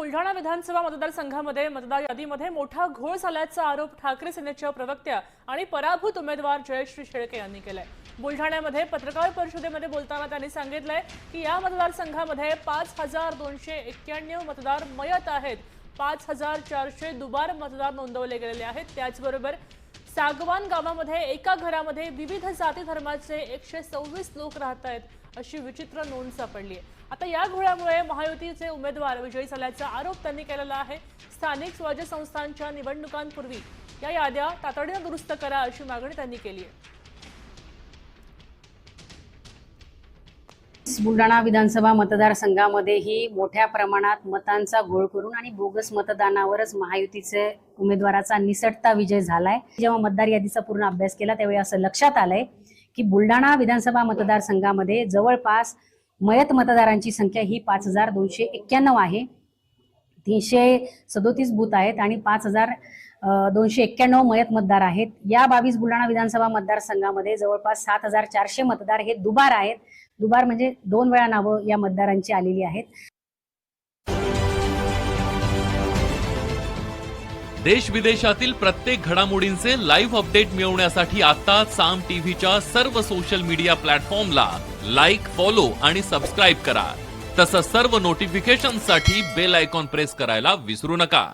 बुलढाणा विधानसभा मतदारसंघामध्ये मतदार यादीमध्ये मोठा घोळ झाल्याचा आरोप ठाकरे सेनेच्या प्रवक्त्या आणि पराभूत उमेदवार जयश्री शेळके यांनी केलाय। बुलढाण्यामध्ये पत्रकार परिषदेमध्ये बोलताना त्यांनी सांगितलंय की या मतदारसंघामध्ये 5291 मतदार मयत आहेत, 5400 दुबार मतदार नोंदवले गेलेले आहेत। त्याचबरोबर सागवान गावामध्ये एका घरामध्ये विविध जाती धर्माचे 126 लोक राहत आहेत, अशी विचित्र नोंद सापडली आहे। आता या घोळ्यामुळे महायुतीचे उमेदवार विजयी झाल्याचा आरोप त्यांनी केलेला आहे। स्थानिक स्वराज्य संस्थांच्या निवडणुकांपूर्वी या याद्या तातडीने दुरुस्त करा अशी मागणी त्यांनी केली आहे। बुलढाणा विधानसभा मतदारसंघामध्येही मोठ्या प्रमाणात मतांचा घोळ करून आणि बोगस मतदानावरच महायुतीचे उमेदवाराचा निसटता विजय झालाय। जेव्हा मतदार यादीचा पूर्ण अभ्यास केला त्यावेळी असं लक्षात आलंय की बुलढाणा विधानसभा मतदारसंघामध्ये जवळपास मयत मतदारांची संख्या ही 5291 आहे। 337 बूथ आहेत आणि 5291 मयत मतदार आहेत। या 22 बुलढाणा विधानसभा मतदारसंघामध्ये जवळपास 7400 मतदार हे दुबार आहेत। दुबार म्हणजे 2 वेळा नावं या मतदारांची आलेली आहेत। देश विदेशातील प्रत्येक घडामोडींचे लाईव्ह अपडेट मिळवण्यासाठी आता साम टीव्हीच्या सर्व सोशल मीडिया प्लॅटफॉर्मला लाईक, फॉलो आणि सबस्क्राईब करा। तसंच सर्व नोटिफिकेशनसाठी बेल आयकॉन प्रेस करायला विसरू नका।